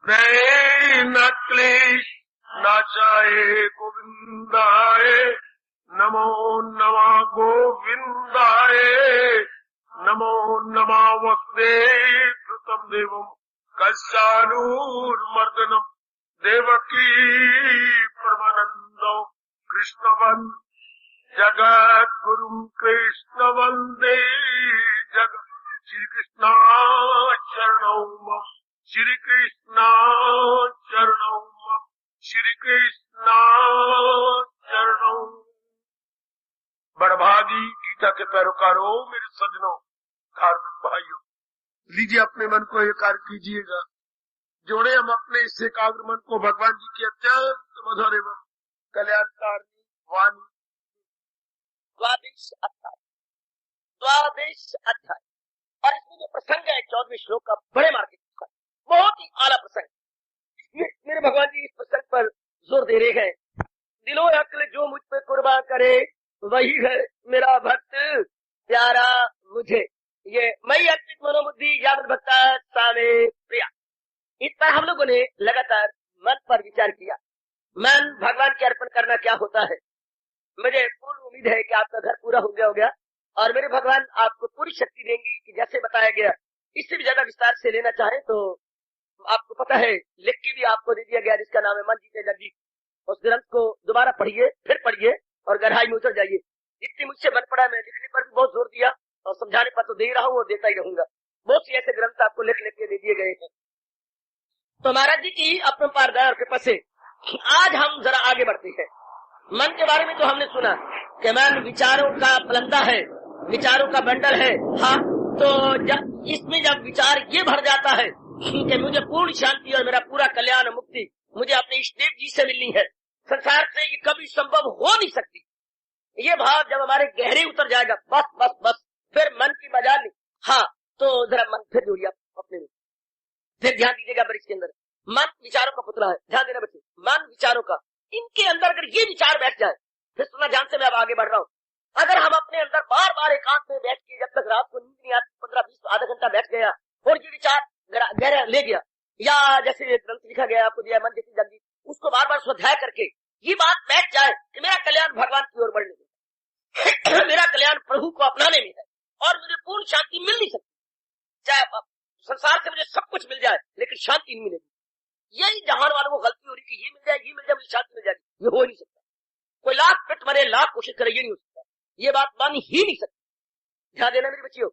रहे न क्लेश नाचाए गोविंदाय, नमो नमः गोविंदाय, नमो नमः वसुदेव कृतम देवम कस्यानूर्मर्दनम देवकी परमानंदो कृष्णवन् जगत गुरुम कृष्ण वंदे जगत। श्री कृष्णा शरणौ मम, श्री कृष्णा शरणौ मम, श्री कृष्णा शरणौ। बड़भागी गीता के पैरोकारों, मेरे सज्जनों, धार्मिक भाइयों, लीजिए अपने मन को एकाग्र कीजिएगा। जोड़े हम अपने इस एकाग्र मन को भगवान जी की अत्यंत मधुर एवं कल्याणकारी वाणी। द्वादश अध्याय और इसमें जो प्रसंग है 14वें श्लोक का, बड़े मार्ग का बहुत ही आला प्रसंग। मेरे भगवान जी इस प्रसंग पर जोर दे रहे हैं। दिलो अक्ल जो मुझ पे कुर्बान करे, वही है मेरा भक्त प्यारा मुझे। ये मई अर्पित मनोबुद्धि यावत भक्ता सामे प्रिया। इस पर हम लोगों ने लगातार मन पर विचार किया। मन भगवान के अर्पण करना क्या होता है। मुझे पूर्ण उम्मीद है कि आपका घर पूरा हो गया और मेरे भगवान आपको पूरी शक्ति देंगे कि जैसे बताया गया। इससे भी ज्यादा विस्तार से लेना चाहें तो आपको पता है, लिख के भी आपको दे दिया गया, जिसका नाम है मन जीते जगजीत। उस ग्रंथ को दोबारा पढ़िए, फिर पढ़िए और गहराई में उतर जाइए। जितनी मुझसे बन पड़ा, मैं लिखने पर भी बहुत जोर दिया और समझाने पर तो दे रहा हूँ और देता ही रहूंगा। बहुत सी ऐसे ग्रंथ आपको लिख लिख के दे दिए गए हैं। तो महाराज जी की अपरंपार दया और कृपा से आज हम जरा आगे बढ़ते हैं। मन के बारे में तो हमने सुना कि मन विचारों का पलंदा है, विचारों का बंडल है। हाँ, तो जब इसमें जब विचार ये भर जाता है कि मुझे पूर्ण शांति और मेरा पूरा कल्याण मुक्ति मुझे अपने इष्ट देव जी से मिलनी है, संसार से ये कभी संभव हो नहीं सकती, ये भाव जब हमारे गहरे उतर जाएगा, बस बस बस फिर मन की मजाल नहीं। हाँ, तो जरा मन फिर जोड़िए अपने में, फिर ध्यान दीजिएगा। बरिश के अंदर मन विचारों का पुतला है, ध्यान देना बच्चे। मन विचारों का, इनके अंदर अगर ये विचार बैठ जाए, फिर सुना ध्यान से, मैं अब आगे बढ़ रहा हूँ। अगर हम अपने अंदर बार बार एकांत में बैठ के, जब तक रात को नींद नहीं आती, 15-20 आधा घंटा बैठ गया और ये विचार गहरा ले गया, या जैसे ग्रंथ लिखा गया आपको दिया मन जैसी जल्दी, उसको बार बार स्वाध्याय करके ये बात बैठ जाए कि मेरा कल्याण भगवान की ओर बढ़ने में, मेरा कल्याण प्रभु को अपनाने में है और मुझे पूर्ण शांति मिल नहीं सकती। चाहे संसार से मुझे सब कुछ मिल जाए लेकिन शांति नहीं मिलेगी। यही जहान वालों को गलती हो रही कि ये मिल जाए मुझे शांति मिल जाएगी। ये हो नहीं सकता। कोई लाख पिट मरे, लाख कोशिश करे, ये नहीं हो सकता। ये बात मान ही नहीं सकती। ध्यान देना मेरे बच्चियों,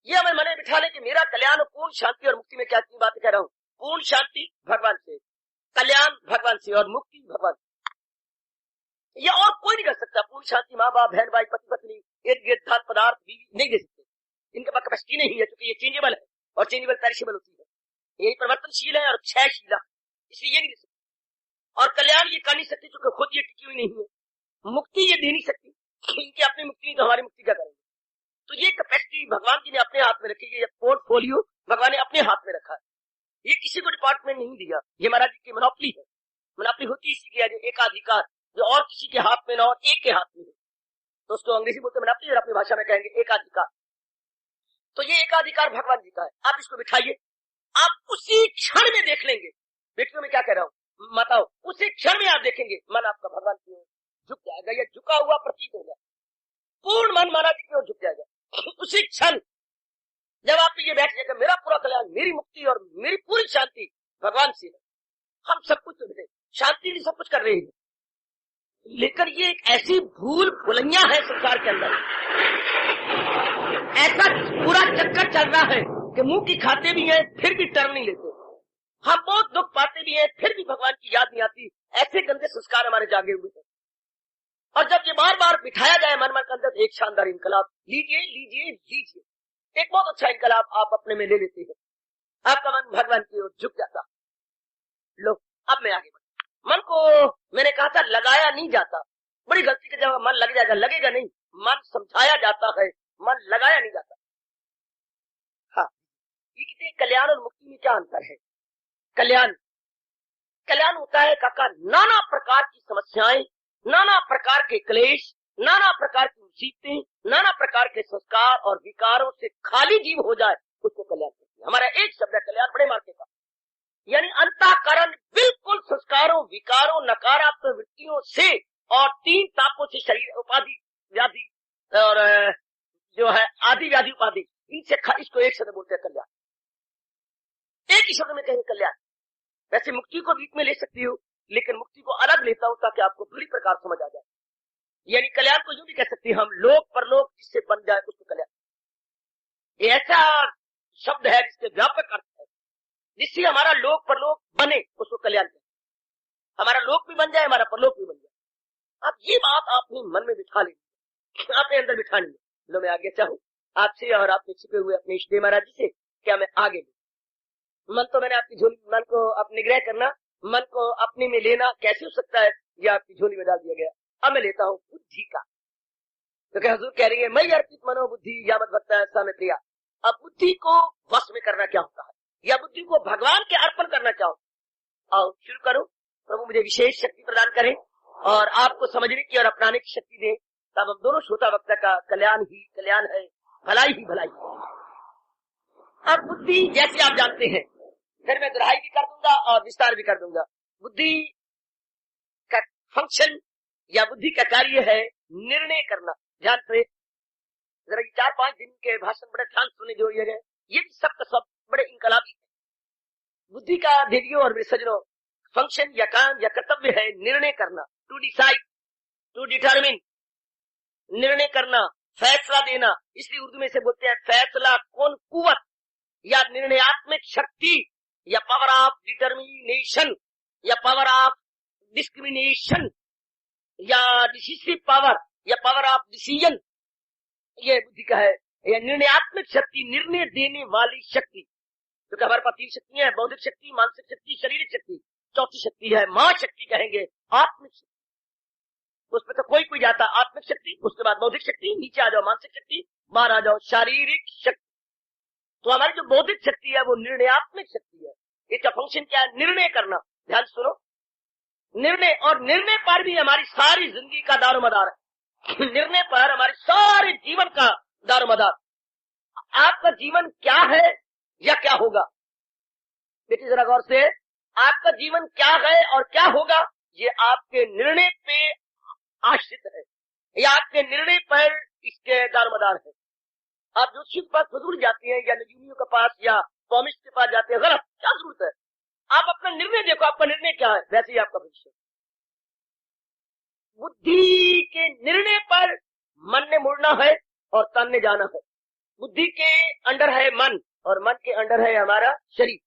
ये हमें मने बिठाने कि मेरा कल्याण और पूर्ण शांति और मुक्ति में क्या की बात कह रहा हूँ। पूर्ण शांति भगवान से, कल्याण भगवान से और मुक्ति भगवान से। ये और कोई नहीं कर सकता। पूर्ण शांति माँ बाप, बहन भाई, पति पत्नी, इर्द गिर्द, धन पदार्थ, बीवी नहीं दे सकते। इनके पास कैपेसिटी नहीं है, क्योंकि ये चेंजेबल है और चेंजेबल पेरिशेबल होती है। यही परिवर्तनशील है और क्षयशील, इसलिए ये नहीं दे सकती। और कल्याण ये कर नहीं सकती क्योंकि खुद ये टिकी हुई नहीं है। मुक्ति ये दे नहीं सकती, इनकी अपनी मुक्ति नहीं तो हमारी मुक्ति क्या करेंगे। तो ये कैपेसिटी भगवान जी ने अपने हाथ में रखी है। ये पोर्टफोलियो भगवान ने अपने हाथ में रखा है। ये किसी को डिपार्टमेंट नहीं दिया। ये महाराज जी की मोनोपोली है। मोनोपोली होती इसी की है, जो एकाधिकार, जो और किसी के हाथ में ना और एक के हाथ में है, तो उसको अंग्रेजी बोलते हैं मोनोपोली, और अपनी भाषा में कहेंगे एकाधिकार। तो ये एकाधिकार भगवान जी का है। आप इसको बिठाइए, आप उसी क्षण में देख लेंगे। बेटियों में क्या कह रहा हूँ, बताओ, उसी क्षण में आप देखेंगे मन आपका भगवान की ओर झुक जाएगा। या झुका हुआ प्रतीत होगा, पूर्ण मन महाराज जी की ओर झुक जाएगा। उसी क्षण जब आप ये बैठ जाएगा, मेरा पूरा कल्याण, मेरी मुक्ति और मेरी पूरी शांति भगवान से है। हम सब कुछ तो शांति नहीं, सब कुछ कर रहे हैं, लेकिन ये एक ऐसी भूल भुलैया है संसार के अंदर, ऐसा पूरा चक्कर चल रहा है कि मुंह की खाते भी हैं फिर भी टर्न नहीं लेते। हम बहुत दुख पाते भी हैं फिर भी भगवान की याद नहीं आती। ऐसे गंदे संस्कार हमारे जागे हुए हैं। और जब ये बार बार बिठाया जाए मन के अंदर, एक शानदार इनकलाब लीजिए लीजिए लीजिए, एक बहुत अच्छा इनकलाब आप अपने में ले लेते हैं। आपका मन भगवान की ओर झुक जाता। लो, अब मैं आगे बढ़। मन को मैंने कहा था लगाया नहीं जाता, बड़ी गलती के जब मन लग जाएगा, लगेगा नहीं, मन समझाया जाता है, मन लगाया नहीं जाता। हाँ, ये कितने कल्याण और मुक्ति में क्या अंतर है। कल्याण होता है काका नाना प्रकार की समस्याएं, नाना प्रकार के क्लेश, नाना प्रकार की मुसीबतें, नाना प्रकार के संस्कार और विकारों से खाली जीव हो जाए, उसको कल्याण कहते हैं। हमारा एक शब्द है कल्याण, बड़े मार्के का, यानी अंतःकरण बिल्कुल संस्कारों, विकारों, नकारात्मक वृत्तियों से और 3 तापों से, शरीर, उपाधि, व्याधि और जो है आदि व्याधि उपाधि, इनसे इसको एक शब्द बोलते हैं कल्याण। एक ही शब्द में कहेंगे कल्याण। वैसे मुक्ति को बीच में ले सकती हो, लेकिन मुक्ति को अलग लेता हूं ताकि आपको पूरी प्रकार समझ आ जाए। यानी कल्याण को यूं भी कह सकते हैं हम, लोक परलोक जिससे बन जाए उसको कल्याण। ये ऐसा शब्द है जिसके व्यापक अर्थ है, जिससे हमारा लोक परलोक बने उसको कल्याण कहते हैं। हमारा लोक भी बन जाए, हमारा परलोक भी बन जाए। अब ये बात आपने मन में बिठा ली, आपने अंदर बिठानी है। लो मैं आगे चाहूं आपसे और आपने छिपे हुए अपने इष्ट देव महाराज जी से, क्या मैं आगे लूं? मन तो मैंने आपकी झोली, मन को अपने निग्रह करना, मन को अपने में लेना कैसे हो सकता है, ये आपकी झोली में डाल दिया गया। अब मैं लेता हूं बुद्धि का। तो क्या हुजूर कह रही है, मैं अर्पित मनो बुद्धि या मत भक्ता ऐसा में प्रिया। अब बुद्धि को वश में करना क्या होता है, या बुद्धि को भगवान के अर्पण करना क्या होता है? आओ शुरू करो। प्रभु मुझे विशेष शक्ति प्रदान करें और आपको समझने की और अपनाने की शक्ति दे, तब हम दोनों श्रोता वक्ता का कल्याण ही कल्याण है, भलाई ही भलाई है। अब बुद्धि जैसे आप जानते हैं, फिर मैं दोहराई भी कर दूंगा और विस्तार भी कर दूंगा। बुद्धि का फंक्शन या बुद्धि का कार्य है निर्णय करना। ध्यान से जरा 4-5 दिन के भाषण बड़े ध्यान सुने जो ये गए, ये भी सब का सब बड़े इनकलाबी है। बुद्धि का देवियों और सज्जनों फंक्शन या काम या कर्तव्य है निर्णय करना, टू डिसाइड, टू डिटरमिन, निर्णय करना, फैसला देना। इसलिए उर्दू में से बोलते हैं फैसला कौन कुवत या निर्णयात्मक शक्ति या पावर ऑफ डिटर्मिनेशन या पावर ऑफ डिस्क्रिमिनेशन या डिसिसिव पावर या पावर ऑफ डिसीजन, ये बुद्धि का है। यह निर्णयात्मक शक्ति, निर्णय देने वाली शक्ति। क्योंकि हमारे पास 3 शक्तियां हैं, बौद्धिक शक्ति, मानसिक शक्ति, शारीरिक शक्ति। चौथी शक्ति है मां शक्ति, कहेंगे आत्मिक शक्ति। उसमें तो कोई जाता, आत्मिक शक्ति, उसके बाद बौद्धिक शक्ति, नीचे आ जाओ मानसिक शक्ति, बाहर आ जाओ शारीरिक शक्ति। तो हमारी जो बौद्धिक शक्ति है वो निर्णयात्मक शक्ति है। इसका फंक्शन क्या है? निर्णय करना। ध्यान सुनो, निर्णय, और निर्णय पर भी हमारी सारी जिंदगी का दारोमदार है। निर्णय पर हमारे सारे जीवन का दारोमदार। आपका जीवन क्या है या क्या होगा? बेटी जरा गौर से, आपका जीवन क्या है और क्या होगा, ये आपके निर्णय पे आश्रित है या आपके निर्णय पर इसके दारोमदार है। आप ज्योतिषी के पास फजूल जाती हैं या नजूमियों के पास या कॉमिस्ट के पास जाते हैं, गलत, क्या जरूरत है? आप अपना निर्णय देखो, आपका निर्णय क्या है, वैसे ही आपका भविष्य। बुद्धि के निर्णय पर मन ने मुड़ना है और तन ने जाना है। बुद्धि के अंडर है मन और मन के अंडर है हमारा शरीर।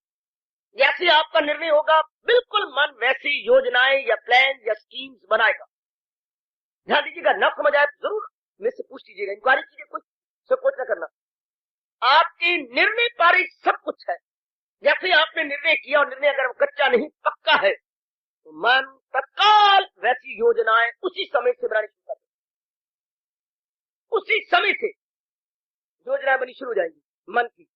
जैसे आपका निर्णय होगा, बिल्कुल मन वैसी योजनाएं या प्लान या स्कीम्स बनाएगा। ध्यान दीजिएगा, न समझ आए जरूर मेरे से पूछ लीजिएगा, इंक्वायरी कीजिए, कुछ सपोर्ट न करना। आपके निर्णय पर ही सब कुछ है। जैसे आपने निर्णय किया और निर्णय अगर कच्चा नहीं पक्का है, तो मन तत्काल वैसी योजनाएं उसी समय से बनानी शुरू कर देगा। उसी समय से योजनाएं बनी शुरू हो जाएंगी मन की,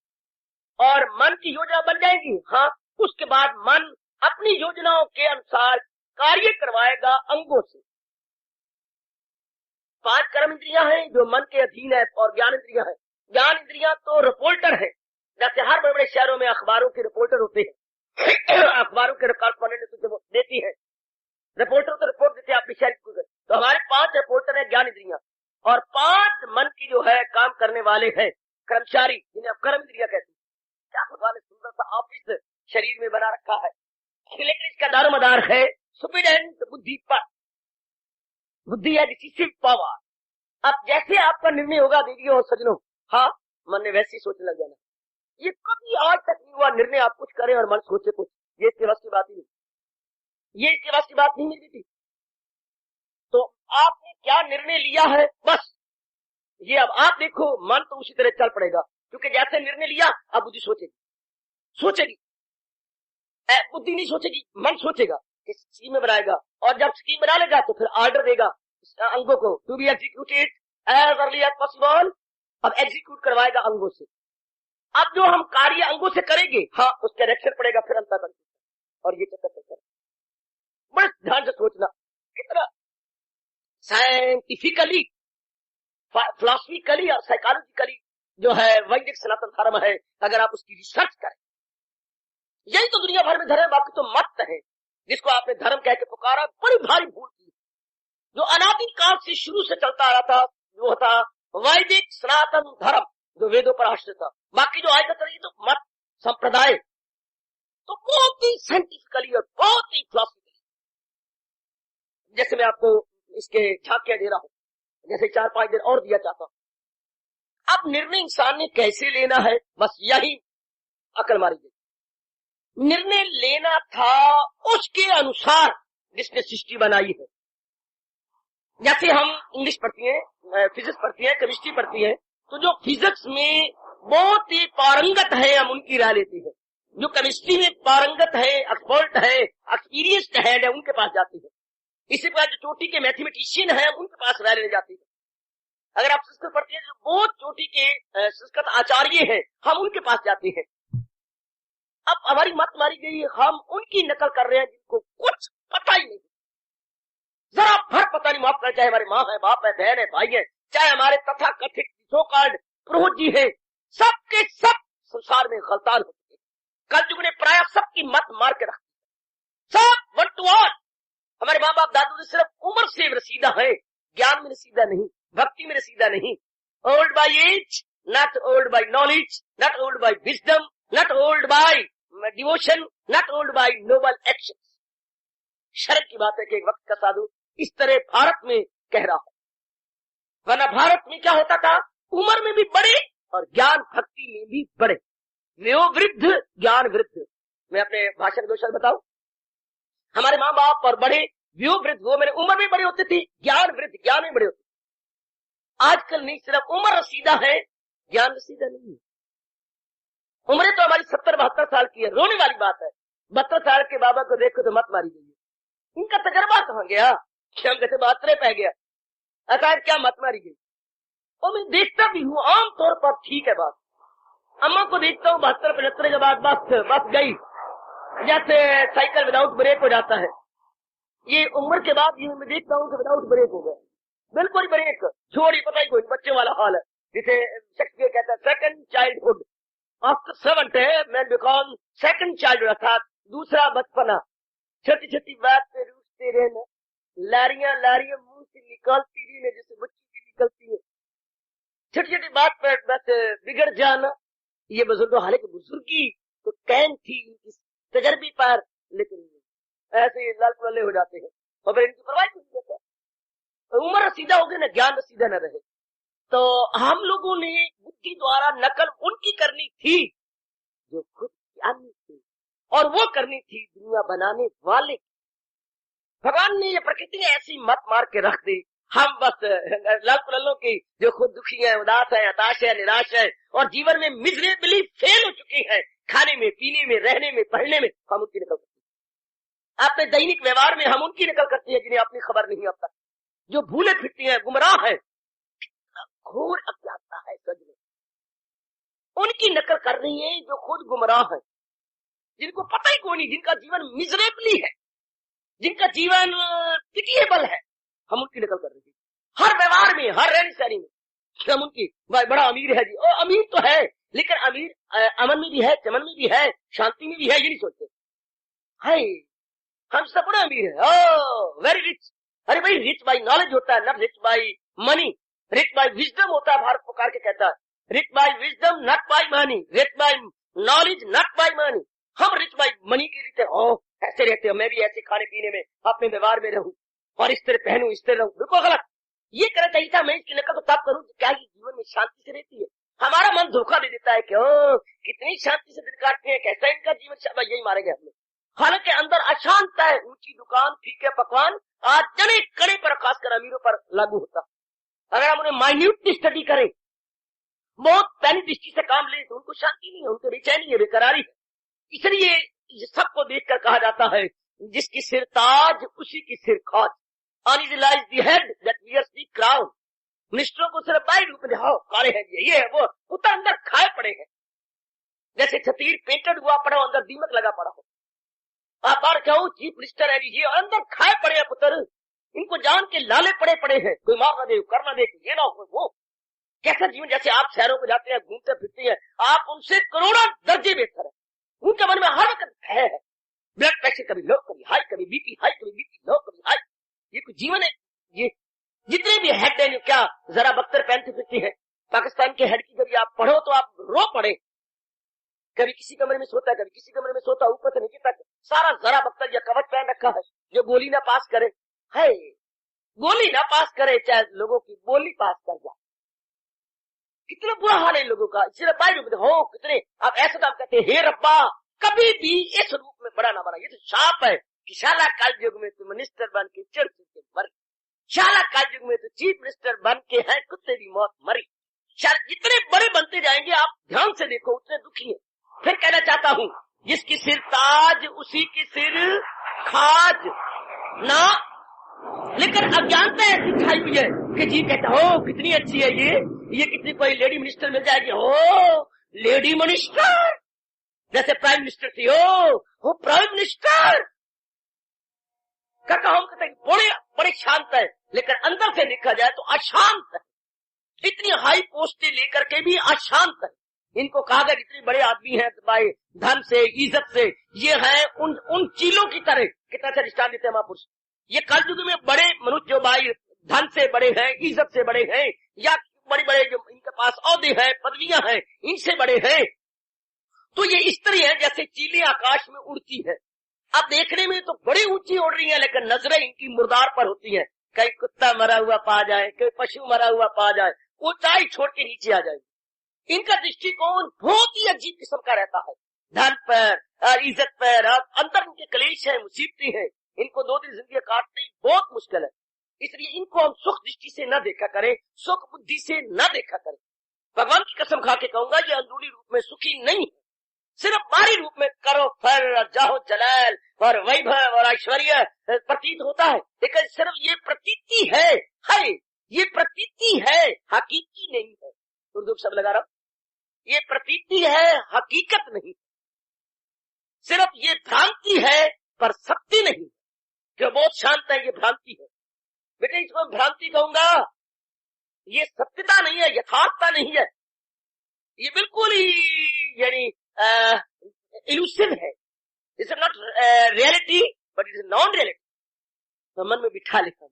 और मन की योजना बन जाएगी। हाँ, उसके बाद मन अपनी योजनाओं के अनुसार कार्य करवाएगा अंगों से। 5 कर्म इंद्रियां हैं जो मन के अधीन है और ज्ञान इंद्रियां हैं। ज्ञान इंद्रियां तो रिपोर्टर है, जैसे हर बड़े बड़े शहरों में अखबारों के रिपोर्टर होते हैं। अखबारों के कॉरेस्पॉन्डेंट देती है, रिपोर्टर तो रिपोर्ट देते हैं अपनी शहर को। तो हमारे 5 रिपोर्टर है ज्ञान इंद्रियां, और 5 मन की जो है काम करने वाले हैं कर्मचारी, जिन्हें आप कर्म इंद्रियां कहते हैं। क्या भगवान ने सुंदर सा ऑफिस शरीर में बना रखा है, लेकिन इसका दारोमदार है सुपिरियंट बुद्धि पर। बुद्धि है डिसिसिव पावर। अब जैसे आपका निर्णय होगा देवियों और सज्जनों, हाँ, मन ने वैसे ही सोचने लग जाना। ये कभी आज तक नहीं हुआ निर्णय आप कुछ करें और मन सोचे कुछ, ये इसके बस की बात ही नहीं, ये इसके बस की बात नहीं मेरी बेटी। तो आपने क्या निर्णय लिया है, बस ये अब आप देखो, मन तो उसी तरह चल पड़ेगा, क्योंकि जैसे निर्णय लिया अब बुद्धि सोचेगी। बुद्धि नहीं सोचेगी, मन सोचेगा, स्कीम में बनाएगा, और जब स्कीम बना लेगा तो फिर ऑर्डर देगा अंगों को, to be executed as early as possible. अब एग्जीक्यूट करवाएगा अंगों से। अब जो हम कार्य अंगों से करेंगे, हाँ, उसका रिएक्शन पड़ेगा फिर अंतःकरण, और ये चक्कर बड़े ध्यान से सोचना। कितना साइंटिफिकली, फिलॉसफिकली और साइकोलॉजिकली जो है वैदिक सनातन धर्म है, अगर आप उसकी रिसर्च करें यही तो दुनिया भर में धर्म है, बाकी तो मत है जिसको आपने धर्म कह के पुकारा, बड़ी भारी भूल की। जो अनादि काल से शुरू से चलता आ रहा था वो था वैदिक सनातन धर्म, जो वेदों पर आश्रित था। बाकी जो आज तक तो मत संप्रदाय, तो बहुत ही साइंटिफिकली और बहुत ही फिलोसफिकली, जैसे मैं आपको इसके झांकियां दे रहा हूं, जैसे 4-5 दिन और दिया चाहता हूं। अब निर्णय इंसान ने कैसे लेना है, बस यही अकल मारी गई। निर्णय लेना था उसके अनुसार जिसने सृष्टि बनाई है। जैसे हम इंग्लिश पढ़ती हैं, फिजिक्स पढ़ती हैं, केमिस्ट्री पढ़ती हैं, तो जो फिजिक्स में बहुत ही पारंगत है हम उनकी राय लेते हैं, जो केमिस्ट्री में पारंगत है, एक्सपर्ट है, एक्सपीरियंस्ड है, उनके पास जाती है। इसी प्रकार जो चोटी के मैथमेटिशियन है उनके पास राय लेने जाती है। अगर आप संस्कृत पढ़ती हैं, जो बहुत चोटी के संस्कृत आचार्य हैं, हम उनके पास जाते हैं। अब हमारी मत मारी गई, हम उनकी नकल कर रहे हैं जिनको कुछ पता ही नहीं, जरा भर पता नहीं। माफ कर, चाहे हमारे माँ है, बाप है, बहन है, भाई है, चाहे हमारे तथा कथित सो कॉल्ड पुरोहित जी है, सबके सब संसार में गलतान हो चुके। कलयुग ने प्राय सबकी मत मार के रख दी, सब वन टू ऑल। हमारे माँ बाप दादू सिर्फ उम्र से रसीदा है, ज्ञान में रसीदा नहीं, भक्ति में रसीदा नहीं। Old by age, not old by knowledge, not old by wisdom, not old by devotion, not old by noble action. शर्म की बात है कि एक वक्त का साधु इस तरह भारत में कह रहा हो, वरना भारत में क्या होता था, उम्र में भी बड़े और ज्ञान भक्ति में भी बड़े, वो वृद्ध ज्ञान वृद्ध। मैं अपने भाषण दो शब्द बताऊं, हमारे माँ बाप और बड़े वो वृद्ध, वो मेरे उम्र में बड़े होते थे, ज्ञान वृद्ध ज्ञान में बड़े होते। आजकल नहीं, सिर्फ उम्र रसीदा है, ज्ञान रसीदा नहीं है। उम्र तो हमारी 70-72 साल की है, रोने वाली बात है। 72 साल के बाबा को देखो तो मत मारी गई है, इनका तजर्बा कहाँ गया, हम कहते 72 पै गया, अकायद क्या मत मारी गई। और मैं देखता भी हूँ आमतौर पर ठीक है बात। अम्मा को देखता हूँ 72-75 के बाद बस गई, जैसे साइकिल विदाउट ब्रेक हो जाता है। ये उम्र के बाद ये मैं देखता हूँ कि विदाउट ब्रेक हो गया, बिल्कुल ब्रेक छोड़ी, पता ही कोई बच्चे वाला हाल है। जिसे शेक्सपियर कहता है second childhood after 70 man become second childhood, अर्थात दूसरा बचपना। छोटी छोटी बात पे रूठते रहना, लारियां मुंह से निकालती रहना जैसे बच्ची की निकलती है, छोटी छोटी बात पर बस बिगड़ जाना। ये बुजुर्ग, हालांकि बुजुर्गी तो कैन थी इस तजर्बे पर, लेकिन ऐसे लाल कुल्ले हो जाते हैं और फिर इनकी परवाह नहीं करते। उम्र सीधा हो गया ना, ज्ञान सीधा न रहे। तो हम लोगों ने बुद्धि द्वारा नकल उनकी करनी थी जो खुद ज्ञानी थे, और वो करनी थी दुनिया बनाने वाले। भगवान ने ये प्रकृति ने ऐसी मत मार के रख दी, हम बस लाल कुल्लों की जो खुद दुखी है, उदास है, हताश है, निराश है और जीवन में मिजरेबली फेल हो चुकी है, खाने में, पीने में, रहने में, पढ़ने में, हम उनकी नकल करते हैं। अपने दैनिक व्यवहार में हम उनकी नकल करते हैं जिन्हें अपनी खबर नहीं अब तक, जो भूले फिरती हैं, गुमराह है, घोर अज्ञानता है सच में। उनकी नकल कर रही है जो खुद गुमराह है, जिनको पता ही कोई नहीं, जिनका जीवन मिजरेबली है, जिनका जीवन पिटिएबल है, हम उनकी नकल कर रही है। हर व्यवहार में, हर रहनी सहनी में हम उनकी, भाई बड़ा अमीर है जी, और अमीर तो है, लेकिन अमीर अमन में भी है, चमन में भी है, शांति में भी है, ये नहीं सोचते। हाय हम सब बड़े अमीर है, ओह वेरी रिच। अरे भाई रिच बाई नॉलेज होता है, not rich by money, rich by wisdom होता है। भारत पुकार के कहता है rich by wisdom not by money, rich by knowledge not by money. हम रिच बाई मनी के लिए ऐसे रहते हो, मैं भी ऐसे खाने पीने में, अपने व्यवहार में रहूं और इस तरह पहनूं, इस तरह रहूं, बिल्कुल गलत। ये करना चाहिए था, मैं इसकी नकल तो तब करूं क्या ये जीवन में शांति से रहती है। हमारा मन धोखा दे देता है कि कितनी शांति से दिन काटते हैं, कैसा इनका जीवन, शायद यही मारेंगे हमने। हालांकि अंदर अशांत है, ऊंची दुकान, फीके पकवान आज जने कड़े पर, खासकर अमीरों पर लागू होता। अगर हम उन्हें माइन्यूटली स्टडी करें, बहुत पैनी दृष्टि से काम लें, तो उनको शांति नहीं है, उनको बेचैनी है, बेकरारी है। इसलिए सबको देखकर कहा जाता है जिसकी सिर ताज उसी की सिर खाज, on his lies the head that wears the crown. मिनिस्टरों को सिर्फ बाहरी रूप में दिखाओ, काले हैं ये है वो, उतर अंदर खाए पड़े हैं। जैसे छतीर पेंटेड हुआ पड़ा हो, अंदर दीमक लगा पड़ा हो। आप बार क्या चीफ मिनिस्टर है ये, और अंदर खाए पड़े हैं पुत्र, इनको जान के लाले पड़े हैं, कोई मार ना दे, कर ना दे, ये ना हो वो। कैसा जीवन, जैसे आप शहरों को जाते हैं, घूमते फिरते हैं, आप उनसे करोड़ों दर्जे बेहतर है। उनके मन में हर वक्त भय है। ब्लड प्रेशर कभी लो, कभी हाई, कभी बीपी हाई, कभी बीपी लो, कभी हाई। ये कुछ जीवन है? ये जितने भी हेड है क्या जरा बख्तर पहनती फिरती है। पाकिस्तान के हेड की जब आप पढ़ो तो आप रो पड़े। कभी किसी कमरे में सोता है, कभी किसी कमरे में सोता, ऊपर से नीचे तक सारा जरा बख्तर या कवच पहन रखा है जो गोली ना पास करे। है गोली ना पास करे, चाहे लोगों की बोली पास कर जाए। कितना बुरा हाल है इन लोगों का। सिर्फ बाहर हो कितने आप ऐसा काम करते हैं, हे रब्बा कभी भी इस रूप में बड़ा ना बना। ये तो शाप है कि शाला काल युग में तो मिनिस्टर बन के चिड़ के मर, शाला काल युग में तो चीफ मिनिस्टर बन के है कुत्ते की मौत मरी। जितने बड़े बनते जाएंगे आप ध्यान से देखो उतने दुखी है। फिर कहना चाहता हूं, जिसकी सिर ताज उसी की सिर खाज ना, लेकिन अज्ञानता ऐसी छाई हुई है कि जी कहता हो कितनी अच्छी है ये कितनी कोई लेडी मिनिस्टर मिल जाएगी। हो लेडी मिनिस्टर, जैसे प्राइम मिनिस्टर थी, हो प्राइम मिनिस्टर का हम कहते हैं बड़े शांत है, लेकिन अंदर से देखा जाए तो अशांत है। इतनी हाई पोस्टें लेकर के भी अशांत है। इनको कहा गया जितने बड़े आदमी हैं भाई धन से इज्जत से, ये है उन चीलों की तरह। कितना अच्छा दृष्टांत देते हैं महापुरुष। ये कलयुग में बड़े मनुष्य जो भाई धन से बड़े हैं, इज्जत से बड़े हैं, या बड़े बड़े जो इनके पास औहदे हैं, पदवियां हैं, इनसे बड़े हैं, तो ये स्त्री है जैसे चीलें आकाश में उड़ती है। अब देखने में तो बड़ी ऊंची उड़ रही है, लेकिन नजरें इनकी मुर्दार पर होती है। कहीं कुत्ता मरा हुआ पा जाए, कहीं पशु मरा हुआ पा जाए, ऊंचाई छोड़ के नीचे आ जाएगी। इनका दृष्टिकोण बहुत ही अजीब किस्म का रहता है। धन पर, इज्जत पर, अंदर इनके कलेश है, मुसीबतें हैं। इनको 2 दिन जिंदगी काटनी बहुत मुश्किल है। इसलिए इनको हम सुख दृष्टि से न देखा करें, सुख बुद्धि से न देखा करें। भगवान की कसम खा के कहूंगा ये अंदरूनी रूप में सुखी नहीं है। सिर्फ बाहरी रूप में करो फर जाहो जलाल और वैभव और ऐश्वर्य प्रतीत होता है, लेकिन सिर्फ ये प्रतीति है, ये प्रतीति है, हकीकी नहीं है। उर्दू शब्द लगा रहा हूं, ये प्रतीति है, हकीकत नहीं। सिर्फ ये भ्रांति है पर सत्य नहीं। जो बहुत शांत है ये भ्रांति है। बेटे इसको भ्रांति कहूंगा, ये सत्यता नहीं है, यथार्थता नहीं है। ये बिल्कुल ही यानी इल्यूसिव है। It's not reality but it is non reality. तो मन में बिठा लेता हूं।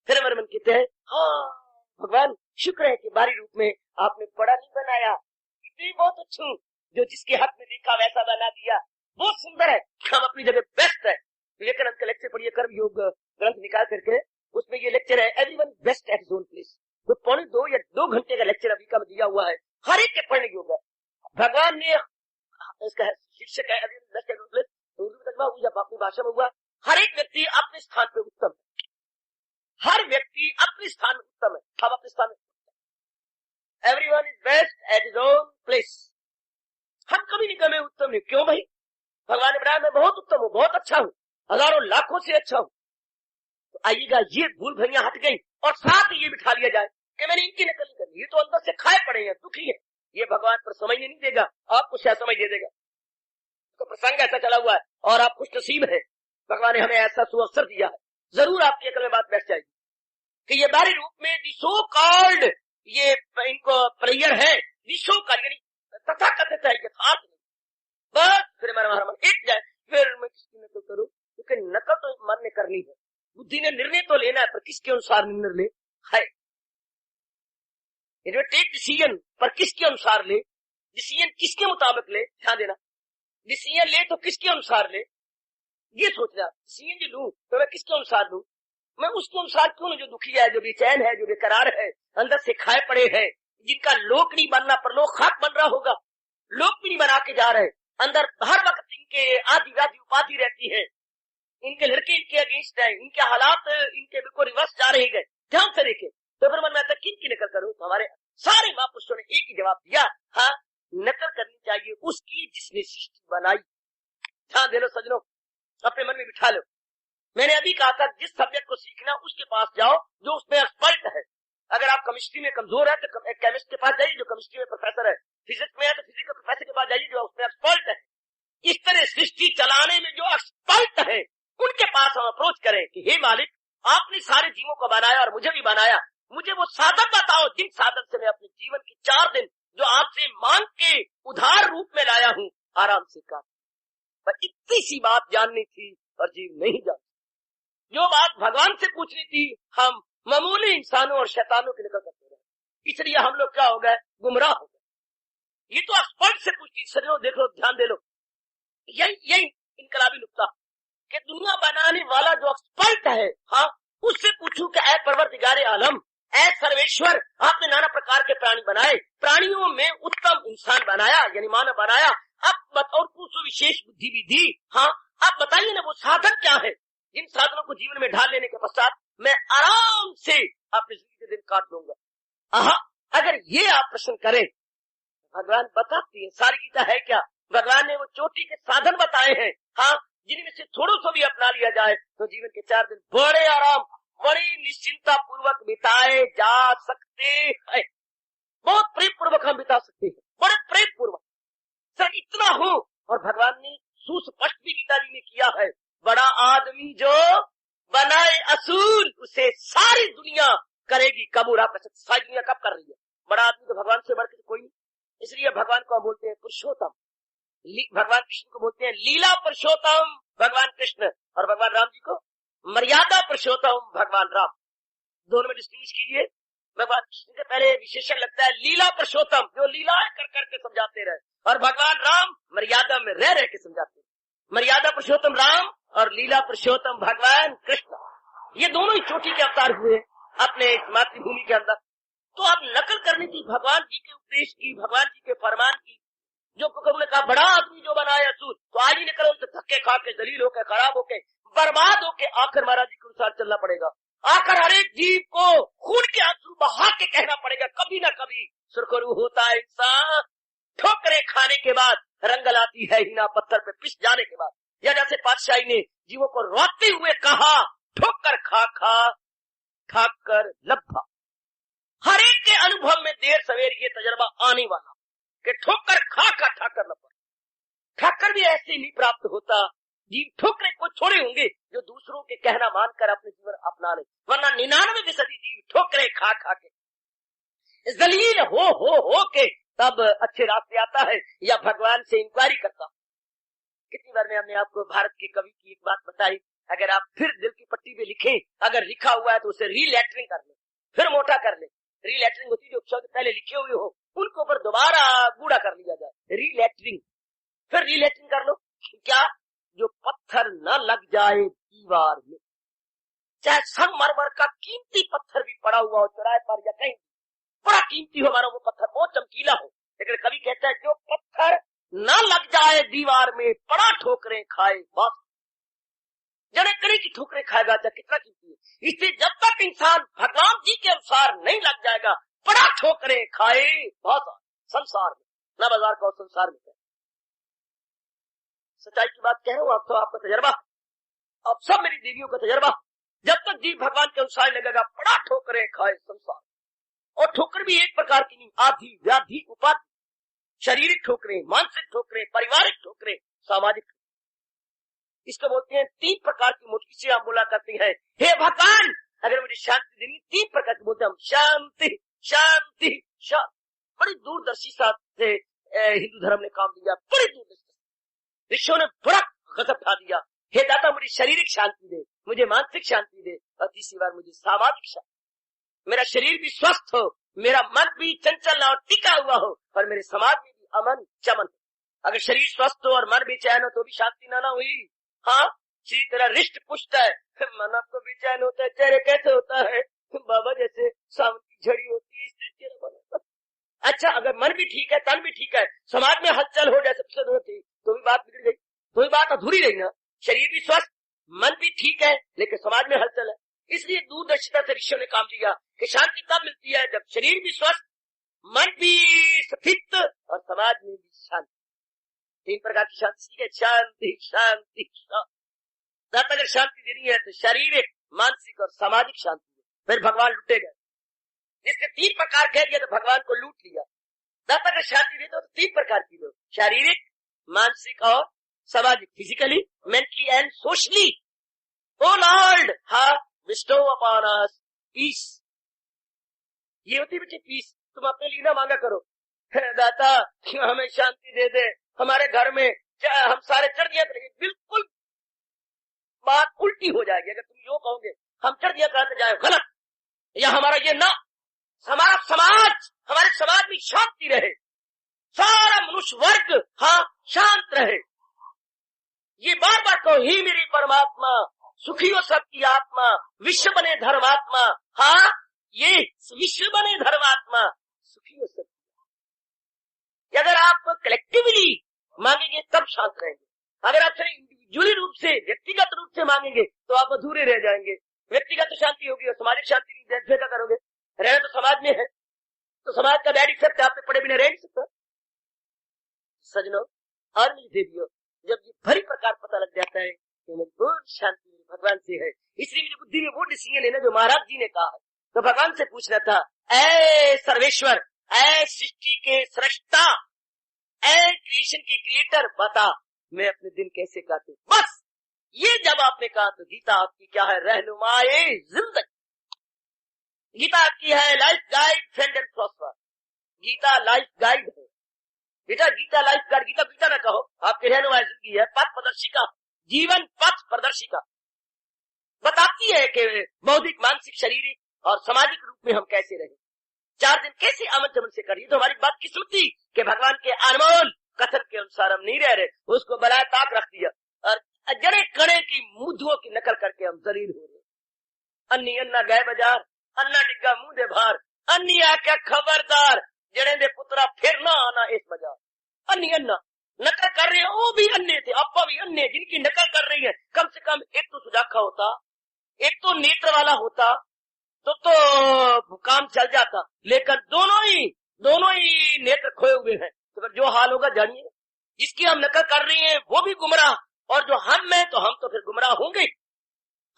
फिर हमारे मन कहते हैं हाँ भगवान शुक्र है कि बाहरी रूप में आपने बड़ा नहीं बनाया, इतनी बहुत अच्छी जो जिसके हक में देखा वैसा बना दिया, बहुत सुंदर है, हम अपनी जगह बेस्ट है। विवेकानंद का लेक्चर पढ़िए, कर्म योग ग्रंथ निकाल करके, उसमें ये लेक्चर है everyone best at his own place. तो 2 या 2 घंटे का लेक्चर अभी का दिया हुआ है, हर एक के पढ़ने योग्य है। भगवान ने इसका शीर्षक है everyone best at own place. Urdu में तर्जुमा हुआ, अपनी भाषा में हुआ, हर एक व्यक्ति अपने स्थान पे उत्तम है। हर व्यक्ति अपने स्थान में उत्तम है। हम अपने स्थान में everyone is best at his own place. हम कभी नहीं कहे उत्तम नहीं। क्यों भाई? भगवान ने बताया मैं बहुत उत्तम हूँ, बहुत अच्छा हूँ, हजारों लाखों से अच्छा हूँ। तो आइएगा ये भूल भैया हट गई और साथ ये बिठा लिया जाए कि मैंने इनकी नकल नहीं करनी। ये तो अंदर से खाए पड़े हैं, दुखी है, ये भगवान पर समझने नहीं देगा, आपको शायद समझ दे देगा। तो प्रसंग ऐसा चला हुआ है और आप खुश नसीब है, भगवान ने हमें ऐसा सुअवसर दिया है। जरूर आपकी अकल में बात बैठ जाएगी कि ये बाहरी रूप में दिशो कॉल्ड ये इनको प्रेयर है, दिशो कॉल्ड यानी तथा कथित है, यथार्थ नहीं। बस फिर हमारा मन एक जाए, फिर मैं किसकी नकल करूं? क्योंकि नकल तो मन ने करनी है, बुद्धि ने निर्णय तो लेना है, पर किसके अनुसार निर्णय ले है। टेक डिसीजन, पर किसके अनुसार ले, डिसीजन किसके मुताबिक ले, ध्यान देना। डिसीजन ले तो किसके अनुसार ले, ये सोचना। डिसीजन जो लूं तो मैं किसके अनुसार लूं? मैं उसके अनुसार क्यों? जो दुखी है, जो बेचैन है, जो बेकरार है, अंदर से खाए पड़े हैं, जिनका लोक नहीं बनना पर लोक खाक बन रहा होगा, लोक भी नहीं बना के जा रहे, अंदर हर वक्त इनके आदि व्याधि उपाधि रहती है, इनके लड़के इनके अगेंस्ट है, इनके हालात इनके बिल्कुल रिवर्स जा रहे हैं। ध्यान से देखें तो फिर मन में आता किन की नकल करूं? तो हमारे सारे महापुरुषों ने एक ही जवाब दिया, हाँ नकल करनी चाहिए उसकी जिसने सृष्टि बनाई। ध्यान दे लो सजनों, अपने मन में बिठा लो। मैंने अभी कहा था जिस सब्जेक्ट को सीखना उसके पास जाओ जो उसमें एक्सपर्ट है। अगर आप केमिस्ट्री में कमजोर है तो केमिस्ट के पास जाइए जो केमिस्ट्री में प्रोफेसर है, फिजिक्स में है तो फिजिक्स के प्रोफेसर के पास जाइए जो उसमें एक्सपर्ट है। इस तरह सृष्टि चलाने में जो एक्सपर्ट है उनके पास हम अप्रोच करें कि हे मालिक आपने सारे जीवों को बनाया और मुझे भी बनाया, मुझे वो साधन बताओ जिन साधन से मैं अपने जीवन के 4 दिन जो आपसे मांग के उधार रूप में लाया हूँ आराम से काट। पर इतनी सी बात जाननी थी और जीव नहीं जानता। जो बात भगवान से पूछनी थी हम मामूली इंसानों और शैतानों के निकल करते रहे, इसलिए हम लोग क्या हो गए, गुमराह हो गए। ये तो एक्सपर्ट से पूछती, सजनों देख लो, ध्यान दे लो, यही इनकलाबी नुक्ता कि दुनिया बनाने वाला जो एक्सपर्ट है, हाँ, उससे पूछूं कि ऐ परवरदिगारे आलम, ऐ सर्वेश्वर, आपने नाना प्रकार के प्राणी बनाए, प्राणियों में उत्तम इंसान बनाया यानी मानव बनाया, अब बताओ कुछ विशेष बुद्धि भी दी, हाँ, अब बताइए ना वो साधन क्या है जिन साधनों को जीवन में ढाल लेने के पश्चात मैं आराम से अपने जिंदगी के दिन काट लूंगा। अगर ये आप प्रश्न करें, भगवान बताती है, सारी गीता है क्या, भगवान ने वो चोटी के साधन बताए हैं, हाँ, जिनमें से थोड़ा सा भी अपना लिया जाए तो जीवन के 4 दिन बड़े आराम, बड़ी निश्चिंता पूर्वक बिताए जा सकते हैं। बहुत प्रेम पूर्वक हम बिता सकते हैं, बड़े प्रेम पूर्वक। सर इतना हो, और भगवान ने सुस्पष्ट भी गीता जी में किया है, बड़ा आदमी जो बनाए असूल उसे सारी दुनिया करेगी कबूल। आप सारी दुनिया कब कर रही है? बड़ा आदमी तो भगवान से बढ़ के कोई नहीं, इसलिए भगवान को बोलते हैं पुरुषोत्तम। भगवान कृष्ण को बोलते हैं लीला पुरुषोत्तम भगवान कृष्ण, और भगवान राम जी को मर्यादा पुरुषोत्तम भगवान राम। दोनों में डिस्टिंग्विश कीजिए। भगवान कृष्ण के पहले विशेषण लगता है लीला पुरुषोत्तम, जो लीला कर करके समझाते रहे, और भगवान राम मर्यादा में रह रह के समझाते रहे। मर्यादा पुरुषोत्तम राम और लीला पुरुषोत्तम भगवान कृष्ण, ये दोनों ही चोटी के अवतार हुए अपने मातृभूमि के अंदर। तो आप नकल करनी थी भगवान जी के उपदेश की, भगवान जी के फरमान की, जो उन्होंने कहा बड़ा आदमी जो बनाया असूल, तो आज ही निकलो तो धक्के खा के, दलील होके, खराब होके, बर्बाद होके आखिर महाराज जी के अनुसार चलना पड़ेगा। आखिर हर एक जीव को खून के आंसू बहा के कहना पड़ेगा, कभी ना कभी सुरखरू होता है इंसान, ठोकरे खाने के बाद रंगल आती है हिना पत्थर पे पिस जाने के बाद। या जैसे पातशाही ने जीवों को रोते हुए कहा, ठोकर खा खा खाकर लब्भा। हर एक के अनुभव में देर सवेर ये तजर्बा आने वाला कि ठोकर खा खा ठाकर लब्भा। ठाकर भी ऐसे नहीं प्राप्त होता, जीव ठोकरे को छोड़े होंगे जो दूसरों के कहना मानकर अपने जीवन अपना ले, वरना 99% जीव ठोकरे खा खा के जलील हो के तब अच्छे रास्ते आता है या भगवान से इंक्वायरी करता। कितनी बार में हमने आपको भारत के कवि की एक बात बताई, अगर आप फिर दिल की पट्टी पे लिखें, अगर लिखा हुआ है तो उसे रीलेटरिंग कर ले, फिर मोटा कर ले। रीलेटरिंग होती है जो शब्द पहले लिखे हुए हो उनको पर दोबारा बूढ़ा कर लिया जाए, रीलेटरिंग। फिर रीलेटरिंग कर लो, क्या जो पत्थर न लग जाए दीवार में, चाहे संगमरमर का कीमती पत्थर भी पड़ा हुआ हो चौराहे पर या कहीं, बड़ा कीमती हो हमारा वो पत्थर, बहुत चमकीला हो, लेकिन कवि कहता है जो पत्थर न लग जाए दीवार में बड़ा ठोकरें खाए बस। जने कड़ी की ठोकरें खाएगा चाहे कितना कीमती है। इससे जब तक इंसान भगवान जी के अनुसार नहीं लग जाएगा, बड़ा ठोकरें खाए बस संसार में, न बाजार का संसार में। सच्चाई की बात कह रहा हूं, आप तो आपका तजर्बा, अब सब मेरी देवियों का तजर्बा, जब तक जीव भगवान के अनुसार लगेगा बड़ा ठोकरें खाए संसार। और ठोकर भी एक प्रकार की नहीं, आधी व्याधि उपाधि, शारीरिक ठोकरें, मानसिक ठोकरें, पारिवारिक ठोकरें, सामाजिक। इसको बोलते हैं 3 प्रकार की मोटी से हम बोला करते हैं, हे भगवान अगर मुझे शांति देनी, 3 प्रकार की बोलते हैं हम, शांति शांति शांति। बड़ी दूरदर्शिता से हिंदू धर्म ने काम दिया, बड़ी दूरदर्शी ऋषियों ने बड़ा गजब उठा दिया। हे दाता मुझे शारीरिक शांति दे, मुझे मानसिक शांति दे, और तीसरी बार मुझे सामाजिक शांति, मेरा शरीर भी स्वस्थ हो, मेरा मन भी चंचल और टिका हुआ हो, और मेरे समाज में भी अमन चमन। अगर शरीर स्वस्थ हो और मन भी चैन हो तो भी शांति ना हुई। हाँ, इसी तरह रिष्ट पुष्ट है, मन आपको भी चैन होता है, चेहरे कैसे होता है बाबा जैसे सावन की झड़ी होती है, इससे चेहरा बना। अच्छा अगर मन भी ठीक है, तन भी ठीक है, समाज में हलचल हो जैसे पिछले होती, तो भी बात बिगड़ गई, तो भी बात अधूरी रही ना। शरीर भी स्वस्थ, मन भी ठीक है, लेकिन समाज में हलचल है। इसलिए दूरदर्शिता से ऋषियों ने काम किया कि शांति तब मिलती है जब शरीर भी स्वस्थ, मन भी स्थित और समाज में भी शांति। 3 प्रकार की शांति है, शांति शांति शांति। अगर शांति देनी है तो शारीरिक, मानसिक और सामाजिक शांति, फिर भगवान लुटे गए। जिसके 3 प्रकार कह दिया तो भगवान को लूट लिया। अगर शांति दे दो तो 3 प्रकार की दो, शारीरिक, मानसिक और सामाजिक, physically, mentally and socially. O lord हाँ bestow upon us peace। ये होती बेटे पीस, तुम अपने लिए ना मांगा करो, दाता हमें शांति दे दे, हमारे घर में हम सारे चढ़ दिया करेंगे, बिल्कुल बात उल्टी हो जाएगी। अगर तुम यो कहोगे हम चढ़ दिया कराते जाए, गलत। या हमारा ये ना, हमारा समाज, हमारे समाज में शांति रहे, सारा मनुष्य वर्ग हाँ शांत रहे। ये बार बार कहो, ही मेरी परमात्मा, सुखी हो सबकी आत्मा, विश्व बने धर्मात्मा। हाँ, ये विश्व बने धर्मात्मा, सुखी हो सबकी। अगर आप कलेक्टिवली मांगेंगे तब शांत रहेंगे। अगर आप इंडिविजुअली रूप से, व्यक्तिगत रूप से मांगेंगे तो आप अधूरे रह जाएंगे। व्यक्तिगत तो शांति होगी और सामाजिक शांति नहीं, जैसे क्या करोगे? रहना तो समाज में है, तो समाज का बैड इफेक्ट आप पे पड़े बिना रह नहीं सकता। सजनों और मेरी देवियों, जब ये भरी प्रकार पता लग जाता है कि मेरी पूर्ण शांति भगवान से है, इसलिए मेरी बुद्धि में वो डिसीजन लेना जो महाराज जी ने कहा, तो भगवान से पूछना था, ऐ सर्वेश्वर, ऐ सृष्टि के सृष्टा, ऐ क्रिएशन के क्रिएटर, बता मैं अपने दिन कैसे काटूं। बस ये जब आपने कहा तो गीता आपकी क्या है? रहनुमाए जिंदगी। गीता आपकी है life guide, friend and prosper. Gita life guide है बेटा, गीता लाइफ गाइड। गीता गीता ना कहो, आपके रहनुमाए जिंदगी है, पथ प्रदर्शिका, जीवन पथ प्रदर्शिका। बताती है कि बौद्धिक, मानसिक, शारीरिक और सामाजिक रूप में हम कैसे रहे, 4 दिन कैसे अमन चमन से करिए। तो हमारी बात किस्मती कि भगवान के अनमोल कथन के अनुसार हम नहीं रह रहे, उसको बलाय ताक रख दिया और जड़े कड़े की मुद्धुओं की नकल करके हम जलील हो रहे। अन्नी अन्ना गए बाजार, अन्ना डिग्गा मुंह दे भार, अन्नी आख्या खबरदार, जड़े दे पुत्रा फिर ना आना इस बाजार। अन्नी अन्ना नकल कर रहे हैं, वो भी अन्य थे, अप्पा भी अन्य, जिनकी नकल कर रही है। कम से कम एक तो सुजाखा होता, एक तो नेत्र वाला होता तो काम चल जाता, लेकिन दोनों ही नेत्र खोए हुए हैं। तो फिर जो हाल होगा जानिए। जिसकी हम नकल कर रही हैं वो भी गुमराह, और जो हम हैं तो हम तो फिर गुमराह होंगे,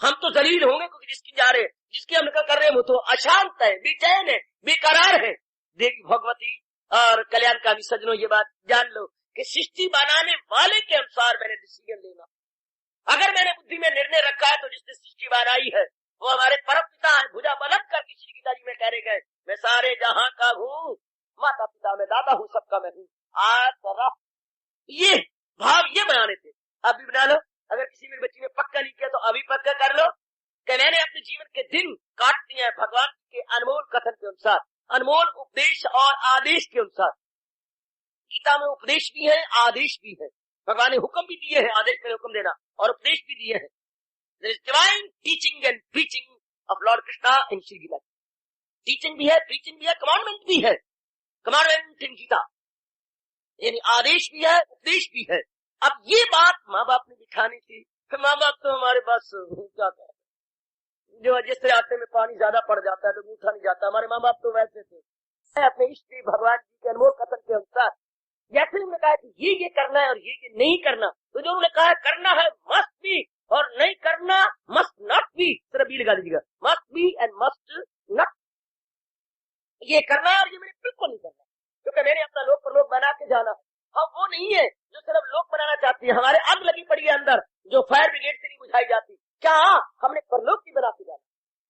हम तो जलील होंगे, क्योंकि जिसकी हम नकल कर रहे हैं वो तो अशांत है, बेचैन है, बेकरार है। देवी भगवती और कल्याणकारी सज्जनों, ये बात जान लो कि सृष्टि बनाने वाले के अनुसार मैंने डिसीजन लेना। अगर मैंने बुद्धि में निर्णय रखा है तो जिसने सृष्टि बनाई है वो हमारे परम पिता है। भुजा बलक कर श्री गीता जी में कह रहे गए, मैं सारे जहां का हूँ, माता पिता में दादा हूँ, सबका मैं हूँ। ये भाव ये बनाने थे, अब भी बना लो। अगर किसी मेरे बच्ची ने पक्का नहीं किया तो अभी पक्का कर लो कि मैंने अपने जीवन के दिन काट दिए हैं भगवान के अनमोल कथन के अनुसार, अनमोल उपदेश और आदेश के अनुसार। गीता में उपदेश भी है, आदेश भी है। भगवान ने हुक्म भी दिए हैं, आदेश में हुक्म देना, और उपदेश भी दिए हैं। There is divine teaching and preaching of Lord Krishna in Shri Gita. Teaching भी है, प्रीचिंग भी है, कमांडमेंट भी है, कमांडमेंट इन गीता, यानी आदेश भी है, उपदेश भी है। अब ये बात माँ बाप ने बिठानी थी। फिर माँ बाप तो हमारे पास क्या कहते हैं, जो जिस तरह आटे में पानी ज्यादा पड़ जाता है तो गूंथा नहीं जाता, हमारे माँ बाप तो वैसे थे। अपने इष्ट भगवान जी के अनमोल कथन के अनुसार जैसे उन्होंने कहा कि ये करना है और ये नहीं करना, तो जो उन्होंने कहा करना है मस्ट बी और नहीं करना मस्ट नॉट बी, सिर्फ बी लगा दीजिएगा, must be and must not. ये करना है और ये मैंने बिल्कुल नहीं करना, क्योंकि मैंने अपना लोक परलोक बना के जाना। हम वो नहीं है जो सिर्फ लोक बनाना चाहती है। हमारे आग लगी पड़ी है अंदर जो फायर ब्रिगेड से नहीं बुझाई जाती। क्या हमने परलोक की बना के जाना,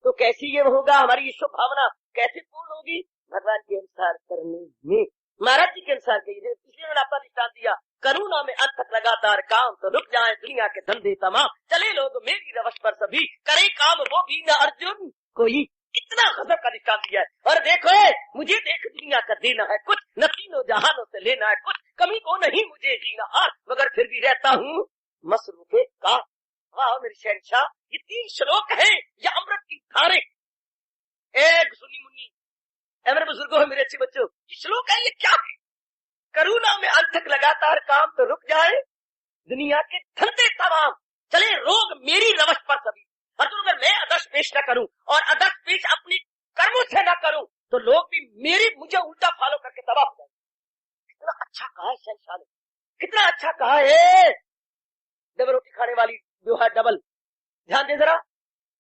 तो कैसी ये होगा, हमारी ईश्वर भावना कैसे पूर्ण होगी? भगवान के अनुसार करने में, महाराज जी के अनुसार कही। इसलिए उन्होंने अपना दृष्टांत दिया, करुणा में अंत तक लगातार काम, तो रुक जाए दुनिया के धंधे तमाम, चले लोग मेरी रवश पर सभी, करे काम वो भी न अर्जुन कोई। कितना गजब का दृष्टांत दिया है। और देखो मुझे देख दुनिया का देना है कुछ, न तीनों जहानों से लेना है कुछ, कमी को नहीं मुझे जीना हार, मगर फिर भी रहता हूँ मसरूफे का। वाह मेरे शहंशाह, ये 3 श्लोक है, ये अमृत की धारे। एक सुनी मुन्नी मेरे बुजुर्गों, मेरे अच्छे बच्चों, ये श्लोक है, ये क्या है? करुणा में अंत तक लगातार काम, तो रुक जाए दुनिया के धंधे तमाम, चले रोग मेरी रवश पर सभी। अर्जुन, अगर मैं आदर्श पेश न करूं और आदर्श पेश अपनी कर्मों से न करूं तो लोग भी मुझे उल्टा फॉलो करके तबाह हो जाएंगे। कितना अच्छा कहा है शहंशाह ने, कितना अच्छा कहा है। डबल रोटी खाने वाली जो है डबल, ध्यान दे जरा,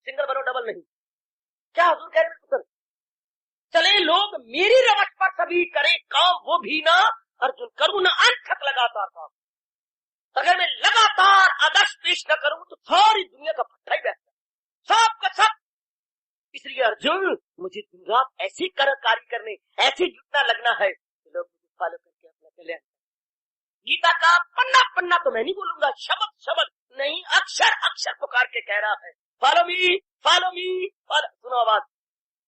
सिंगल बनो डबल नहीं। क्या हुजूर कह रहे हैं पुत्र, चले लोग मेरी रवश पर सभी, करे काम वो भी ना अर्जुन, करूं ना अंत तक लगातार काम। अगर मैं लगातार आदर्श पेश न करूं तो सारी दुनिया का पट्टा ही बैठता, सब का सब। इसलिए अर्जुन, मुझे दिन रात ऐसे कार्य करने, ऐसे जुटना लगना है कि लोग मुझे फॉलो करके अपना कल्याण गीता का पन्ना पन्ना तो मैं नहीं बोलूंगा, शब्द शब्द नहीं, अक्षर अक्षर पुकार के कह रहा है, follow me follow me follow. सुनो आवाज,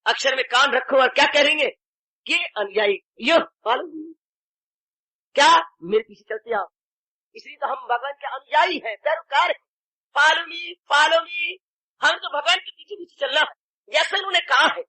अक्षर में कान रखो और क्या कहेंगे कि अनुयायी यो फॉलो मी, क्या मेरे पीछे चलते आओ। इसलिए तो हम भगवान के अनुयायी हैं, पैरोकार हैं। फॉलो मी, हम तो भगवान के पीछे पीछे चलना है, जैसे उन्होंने कहा है।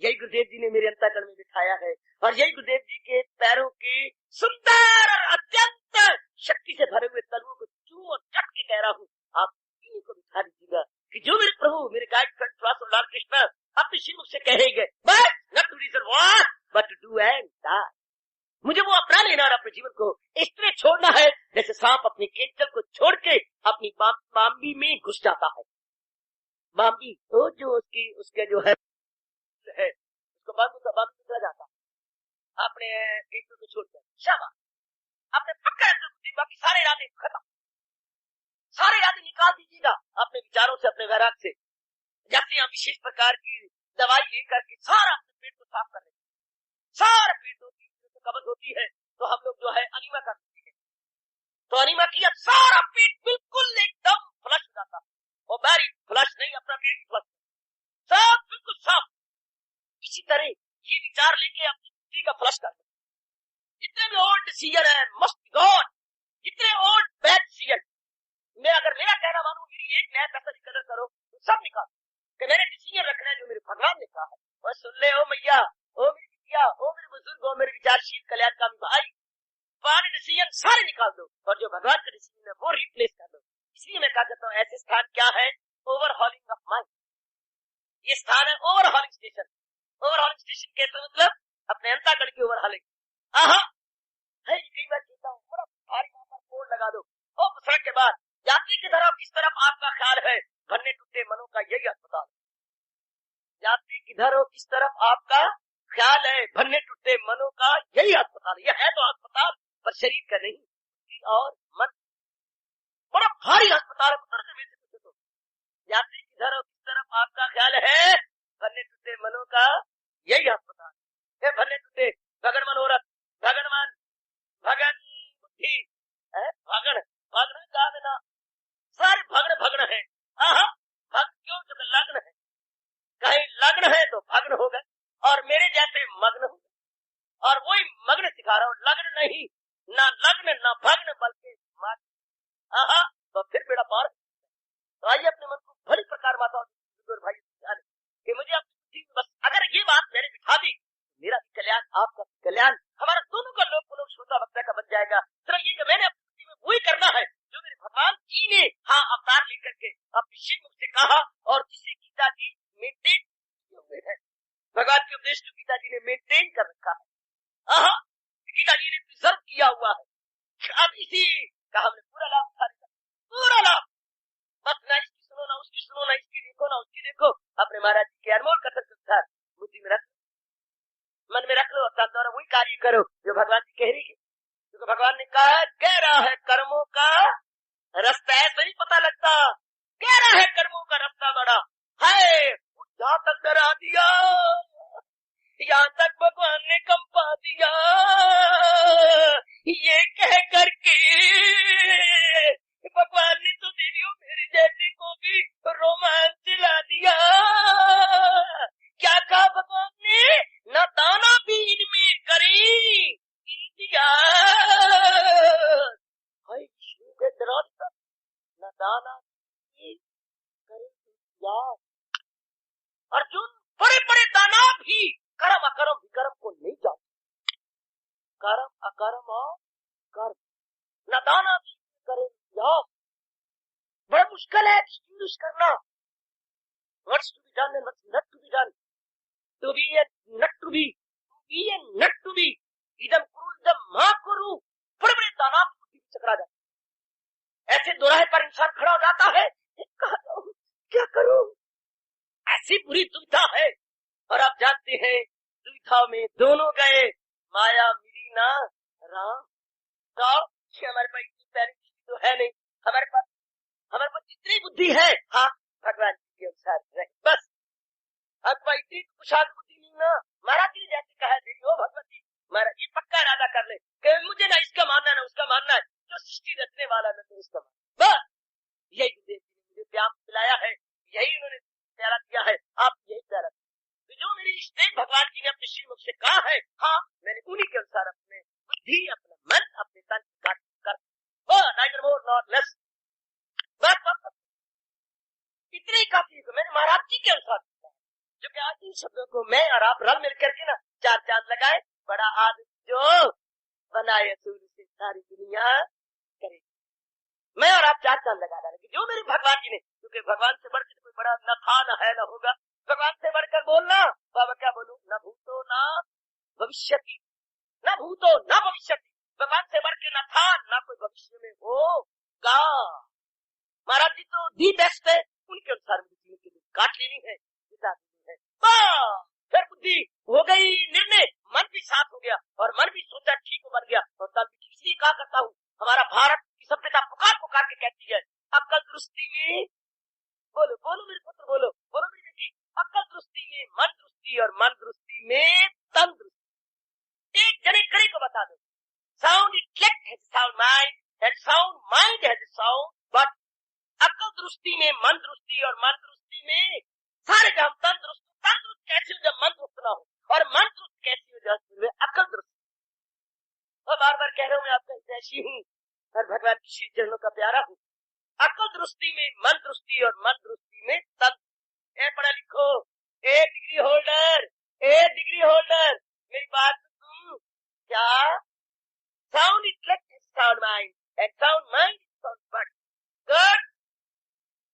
यही गुरुदेव जी ने मेरे अंतःकरण में बिठाया है, और यही गुरुदेव जी के पैरों की सुंदर और अत्यंत शक्ति से भरे हुए तलुओं को चूम और चट के कह रहा हूँ, आप इन्हीं को बिठा दीजिएगा कि जो मेरे प्रभु, मेरे गाइड फ्रेंड लॉर्ड कृष्ण अपने श्रीमुख से कहेंगे, but not to reason what but to do and die. मुझे वो अपना लेना और अपने जीवन को इस तरह छोड़ना है जैसे सांप अपनी केंचल को छोड़ के अपनी बाम्बी में घुस जाता है। बाम्बी तो जो उसके जो है उसको बाम्बी निकला जाता है, अपने केंचल को छोड़कर शाबाश, अपने पक्का बाकी सारे इरादे खत्म, सारे इरादे निकाल दीजिएगा अपने विचारों से, अपने वैराग से। जैसे हम विशेष प्रकार की दवाई लेकर के सारा अपने पेट को साफ कर लेते, सारा पेट होती है, कब्ज होती है तो हम लोग जो है अनीमा कर देते हैं, तो अनीमा किया सारा पेट बिल्कुल एकदम फ्लश हो जाता है, और बैरी फ्लश नहीं, अपना पेट फ्लश सब बिल्कुल साफ। इसी तरह ये विचार लेके अपनी बुद्धि का फ्लश कर दो। जितने भी ओल्ड डिसीजन है मस्ट गॉन, जितने ओल्ड बैड डिसीजन, मैं अगर मेरा कहना मानू, मेरी एक नया पैसा की कदर करो तो सब निकाल कि मैंने डिसीजन रखना है जो मेरे भगवान ने कहा है। और सुन ले ओ मैया, ओ मेरी बिटिया, ओ मेरे बुजुर्ग, ओ मेरे विचारशील कल्याणकामी भाई, पुराने डिसीजन सारे निकाल दो और जो भगवान का डिसीजन है वो रिप्लेस कर दो। इसलिए मैं कहा करता हूँ ऐसे स्थान क्या है, ओवरहॉलिंग ऑफ माइंड। ये स्थान है ओवरहॉलिंग स्टेशन। ओवरहॉलिंग स्टेशन कैसे मतलब अपने अंतःकरण की ओवरहॉलिंग। है कई बार कहता हूँ बड़ा भारी वहां पर बोर्ड लगा दो, ओ सड़क के बाद यात्री की तरफ किस तरफ आपका ख्याल है, भन्ने टूटे मनों का यही अस्पताल। यात्री किधर हो, किस तरफ आपका ख्याल है, भन्ने टूटे मनों का यही अस्पताल। यह है तो अस्पताल पर शरीर का नहीं और मन, बड़ा भारी अस्पताल है। तर्जुमे से पूछो तो यात्री किधर हो, किस तरफ आपका ख्याल है, भन्ने टूटे मनों का यही अस्पताल। ये भन्ने टूटे भगन मनोरथ, भगन मन, भगन बुद्धि, भगन भगन गाना, सारे भगन भगन है। भग क्यों, जब लग्न है, कहीं लग्न है तो भग्न हो गए, और मेरे जैसे मग्न हो गए। और वही मग्न सिखा रहा हूं, लग्न नहीं, ना लग्न ना भग्न बल्कि मग्न। तो फिर बेड़ा पार। तो आइए अपने मन को भली प्रकार माता और भाई कि मुझे अपनी बस अगर ये बात मैंने बिठा दी, मेरा भी कल्याण, आपका कल्याण, हमारा दोनों का लोक श्रोता वक्ता का बन जाएगा। सिर्फ ये मैंने अपनी में वही करना है जो मेरे भगवान जी ने अवतार लेकर के अपने श्री मुख से कहा, और जिसे गीता जी मेंटेन किए हुए है। भगवान के उपदेश जो गीता जी ने मेंटेन कर रखा है, गीता जी ने प्रिजर्व किया हुआ है। अब इसी का हमने पूरा लाभ उठा लिया, पूरा लाभ। बस ना इसकी सुनो, ना उसकी सुनो, ना इसकी देखो, ना उसकी देखो, अपने महाराज जी के अनमोल कथन संसार बुद्धि में रख, मन में रख लो, अपना द्वारा वही कार्य करो जो भगवान जी कह रही है। क्योंकि भगवान ने कहा, कह रहा है कर्मों का रास्ता ऐसे नहीं पता लगता, कह रहा है कर्मों का रास्ता बड़ा है, यहाँ तक डरा दिया, यहाँ तक भगवान ने कंपा दिया, ये कह करके भगवान ने तो देवियों मेरे जैसे को भी रोमांच दिला दिया। क्या कहा भगवान ने, न दाना भी इनमें करी इंदिया, न दाना भी करे इंदिया। अर्जुन, बड़े बड़े दाना भी कर्म अकर्म विकर्म को नहीं जानते, कर्म अकर्म और कर्म, न दाना भी करे इंदिया। बड़ा मुश्किल है डिस्टिंग्विश करना, what's to be done and what's not to be done, to be and not to be, to be and not to be, इदम कुरु इदम मा कुरु। बड़े बड़े दाना बुद्धि में चकरा जाते, ऐसे दोराहे पर इंसान खड़ा हो जाता है, क्या करूं, ऐसी बुरी दुविधा है। और आप जानते हैं दुविधा में दोनों गए, माया मिली ना राम। तो हमारे पास इतनी प्यारी तो है नहीं, हमारे पास जितनी बुद्धि है भगवान जी के अनुसार रहे बस। अब इतनी कुशाद बुद्धि नहीं ना, महाराज जी जैसे कहा देवी हो भगवती, महाराज ये पक्का इरादा कर ले कि मुझे ना इसका मानना ना उसका मानना है, जो सृष्टि रचने वाला ना तो उसका मानना। बस यही गुरुदेव जी ने मुझे प्यार पिलाया है, यही उन्होंने प्यारा दिया है, आप यही प्यारा। तो जो मेरे इष्टदेव भगवान जी ने अपने श्री मुख से कहा है, हाँ मैंने उन्हीं के अनुसार अपने बुद्धि, अपना मन, अपने तन कर नाइदर मोर नॉट लेस, बस इतने ही काफी है। मैंने महाराज जी के अनुसार जो कि आज इन शब्दों को मैं और आप रल मिल करके ना चार चांद लगाए, बड़ा आदमी जो बनाए सूर्य से सारी दुनिया करे, मैं और आप चार चांद लगा डालेंगे। जो मेरे भगवान जी ने, क्योंकि भगवान से बढ़कर कोई बड़ा न था न है न होगा, भगवान से बढ़कर बोलना, बाबा क्या बोलूं, न भूतो न भविष्यति, न भूतो न भविष्यति, भगवान से बढ़कर न था न कोई भविष्य में होगा। महाराज जी तो दी बेस्ट है, उनके अनुसार मुझे जीवन की काट लेनी है, बिता देनी है। फिर बुद्धि हो गई निर्णय, मन भी साफ हो गया और मन भी सोचा ठीक बन गया। और तब इसलिए कहा करता हूँ, हमारा भारत की सभ्यता पुकार पुकार के कहती है, अक्ल दृष्टि में, बोलो बोलो मेरे पुत्र, बोलो बोलो मेरी बेटी, अक्ल दृष्टि में मन दृष्टि और मन दृष्टि में तन दृष्टि। एक जने करे को बता दो, sound intellect has sound mind and sound mind has sound but. अक्ल दृष्टि में मन दृष्टि और मन दृष्टि में सारे जब तंदुरुस्त कैसे हो जब मन दुरुस्त ना हो, और मन दुरुस्त कैसी हो जब अक्ल दुरुस्त। और बार बार कह रहा हूं मैं आपका ऐसी हूँ और भगवान की श्री चरणों का प्यारा हूँ। अक्ल दृष्टि में मन दृष्टि और मन दृष्टि में तन। ए पढ़ा लिखो, ए डिग्री होल्डर, ए डिग्री होल्डर, मेरी बात सुन, क्या sound intellect sound mind and sound mind sound but good.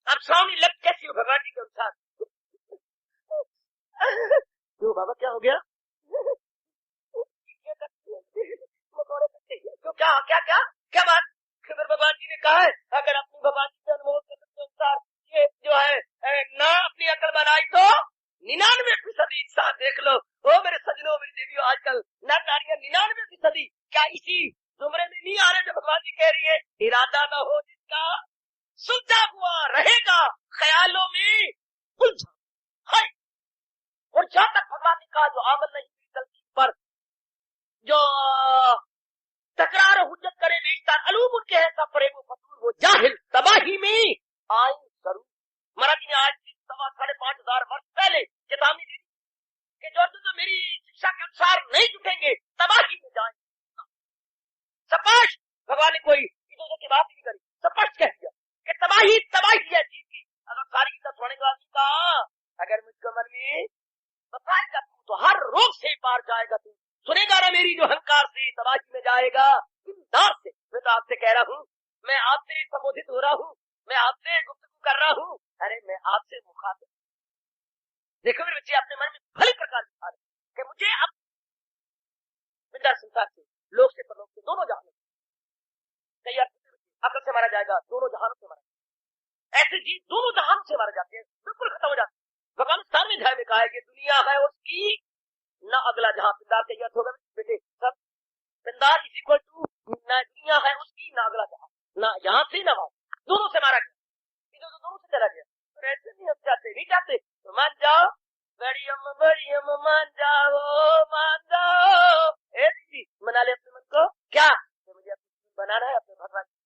अब साउंड इंटेलेक्ट कैसी हो भगवान जी के अनुसार। तो बाबा क्या हो गया, तो क्या क्या क्या क्या बात, मेरे भगवान जी ने कहा है अगर अपनी भगवान जी के अनुभव के अनुसार ये जो है ना अपनी अकल बनाई तो 99% इंसान देख लो। ओ मेरे सजनों मेरी देवियों, आजकल नर नारियां 99% क्या इसी जुमरे में नहीं आ रहे जो भगवान जी कह रही है, इरादा न हो जिसका सुलझा हुआ रहेगा ख्यालों में उलझा है। और जहां तक भगवान ने कहा जो अमल नहीं गलती पर जो तकरार हुज्जत करे बेचता अलूम उनके है सब परे वो फसूल वो जाहिल तबाही में आई जरूर। महाराज जी ने आज 5,500 वर्ष पहले चेतावनी दी कि जो मेरी शिक्षा के अनुसार नहीं जुटेंगे तबाही में जाएंगे। स्पष्ट भगवान ने कोई इधर की बात नहीं करी, स्पष्ट कह दिया कि तबाही तबाही है चीज की। अगर सारी गीता सुनने का कहा, अगर मुझको मन में बताएगा तू तो हर रोग से पार जाएगा, तू सुनेगा ना मेरी जो अहंकार से तबाही में जाएगा इंदार से। मैं तो आपसे कह रहा हूँ, मैं आपसे संबोधित हो रहा हूँ, मैं आपसे गुफ्तगू कर रहा हूँ, अरे मैं आपसे मुखातिब। देखो मेरे बच्चे अपने मन में भले प्रकार दिखा रहे कि मुझे अब विद्या संसार से लोग से परलोक से दोनों जहानों कई अकल से मारा जाएगा, दोनों जहानों से मारा। ऐसे जी दोनों जहानों से मारे जाते हैं, बिल्कुल खत्म हो जाते हैं। भगवान सारे अध्याय में कहा है कि दुनिया है उसकी न अगला जहां। पिंदार का अर्थ होगा बेटे सब, पिंदार इज इक्वल टू न दुनिया है उसकी न अगला जहां, न यहाँ से न वहां, दोनों से मारा गया, इधर तो दोनों से चला गया। तो ऐसे नहीं हम चाहते, नहीं चाहते तो मान जाओ, बड़ी अम्मा मान जाओ। ए दीदी मना ले अपने मन को, क्या मुझे अपनी बनाना है अपने भगवान की।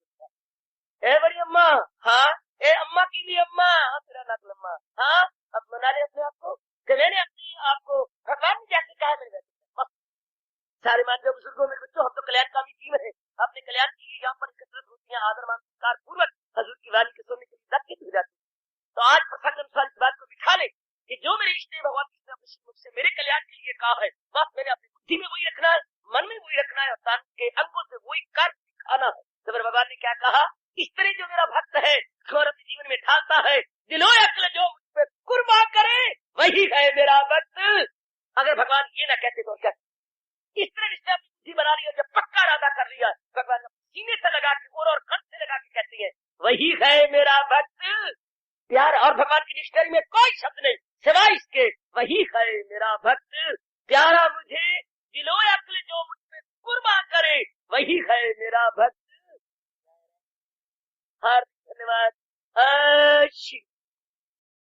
ए बड़ी अम्मा, हाँ ए अम्मा की भी अम्मा, तेरा नकल अम्मा, हाँ अब मना ले अपने आप को कि मैंने अपने आप को भगवान ने जैसे कहा मेरे वैसे। सारे मान जाओ बुजुर्गों मेरे बच्चों, हम तो कल्याणकामी जीवन है, अपने कल्याण के लिए यहाँ पर एकत्रित होती है, आदर मान संस्कार पूर्वक हजूर की वाणी के सुनने के लिए दक्षित हो जाती है। तो आज प्रसंग अनुसार इस बात को बिठा ले कि जो मेरे इष्ट भगवान कृष्ण अपने मुख से मेरे कल्याण के लिए कहा है, बस मैंने अपनी बुद्धि में वही रखना है, मन में वही रखना है और तन के अंगों से वही कर दिखाना है। तो मेरे भगवान ने क्या कहा, इस तरह जो मेरा भक्त है और अपने जीवन में ढालता है, दिलो अक्ल जो मुझ पे कुर्बान करे वही है मेरा भक्त। अगर भगवान ये ना कहते तो क्या, इस तरह रिश्ते अपनी बुद्धि बना लिया, जब पक्का इरादा कर लिया, भगवान सीने से लगा के और कंठ से लगा के कहती है वही है मेरा भक्त। प्यार और भगवान की डिक्शनरी में कोई शब्द नहीं सिवाय इसके, वही है मेरा भक्त प्यारा मुझे, दिलो अक्ल जो मुझ पे कुर्बान करे वही है मेरा भक्त। हर धन्यवाद।